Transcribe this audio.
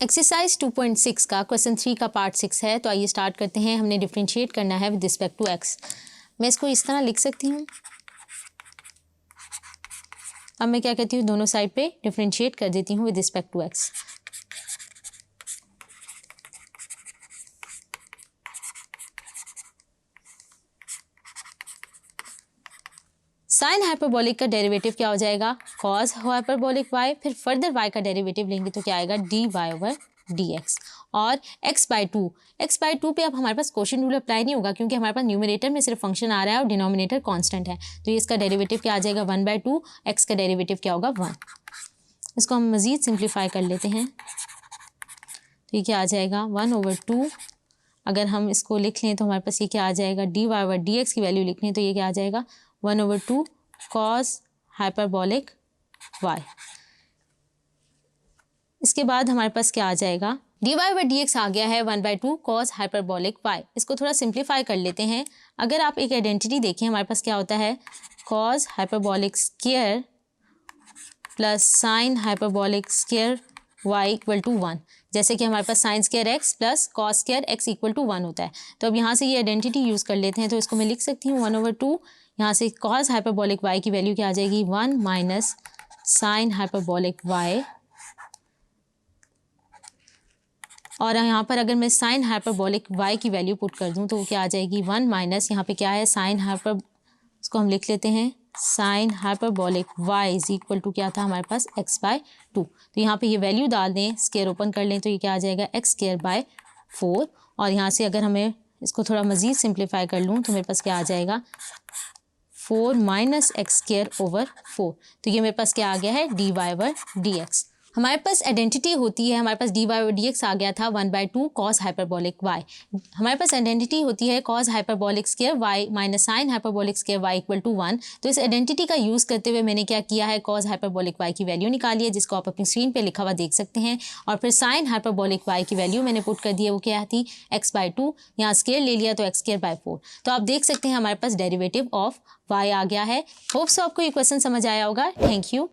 Exercise 2.6 का question 3 का part 6 है। तो आइए स्टार्ट करते हैं। हमने डिफ्रेंशिएट करना है विद रिस्पेक्ट टू एक्स। मैं इसको इस तरह लिख सकती हूँ। अब मैं क्या कहती हूँ, दोनों साइड पे डिफ्रेंशिएट कर देती हूँ with respect to X. Sine hyperbolic का डेरिवेटिव क्या हो जाएगा, कॉस हाइपरबोलिक y। फिर फर्दर y का डेरिवेटिव लेंगे तो क्या आएगा, dy ओवर dx। और x/2 पे अब हमारे पास क्वोशिएंट रूल अप्लाई नहीं होगा, क्योंकि हमारे पास न्यूमरेटर में सिर्फ फंक्शन आ रहा है और डिनोमिनेटर कांस्टेंट है। तो ये इसका डेरिवेटिव क्या आ जाएगा, 1/2। x का डेरिवेटिव क्या होगा, 1। इसको हम मज़ीद सिंप्लीफाई कर लेते हैं। तो ये क्या आ जाएगा, 1/2। अगर हम इसको लिख लें तो हमारे पास ये क्या आ जाएगा, dy ओवर dx की वैल्यू लिख लें तो ये क्या आ जाएगा, 1/2 कॉस हाइपरबोलिक y। इसके बाद हमारे पास क्या आ जाएगा, dy ओवर dx आ गया है 1/2 कॉस हाइपरबोलिक y। इसको थोड़ा सिंप्लीफाई कर लेते हैं। अगर आप एक आइडेंटिटी देखें, हमारे पास क्या होता है, cos hyperbolic square plus sine hyperbolic square y equal to 1। जैसे कि हमारे पास sine square x plus cos square x equal to 1 होता है। तो अब यहाँ से ये आइडेंटिटी यूज़ कर लेते हैं। तो इसको मैं लिख सकती हूँ 1/2। यहाँ से कॉस हाइपरबोलिक y की वैल्यू क्या आ जाएगी, 1 माइनस साइन हाइपरबोलिक y। और यहाँ पर अगर मैं साइन हाइपरबोलिक y की वैल्यू पुट कर दूँ तो वो क्या आ जाएगी, 1 माइनस यहाँ पे क्या है, साइन हाइपर, इसको हम लिख लेते हैं sine hyperbolic y is equal to क्या था हमारे पास, x/2। तो यहाँ पे ये वैल्यू डाल दें, स्क्वायर ओपन कर लें तो ये क्या आ जाएगा, x²/4। और यहाँ से अगर हमें इसको थोड़ा मज़ीद सिंप्लीफाई कर लूँ तो मेरे पास क्या आ जाएगा, 4 माइनस x²/4। तो ये मेरे पास क्या आ गया है, dy ओवर dx। हमारे पास आइडेंटिटी होती है, हमारे पास dy ओवर dx आ गया था 1/2 कॉस हाइपरबोलिक y। हमारे पास आइडेंटिटी होती है cos hyperbolic square y minus sine hyperbolic square y equal to 1। तो इस आइडेंटिटी का यूज़ करते हुए मैंने क्या किया है, कॉस हाइपरबोलिक y की वैल्यू निकाली है, जिसको आप अपनी स्क्रीन पे लिखा हुआ देख सकते हैं। और फिर साइन हाइपरबोलिक y की वैल्यू मैंने पुट कर दी है, वो क्या थी, x/2। यहाँ स्क्वायर ले लिया तो x²/4। तो आप देख सकते हैं हमारे पास डेरिवेटिव ऑफ y आ गया है। होप सो आपको ये क्वेश्चन समझ आया होगा। Thank you.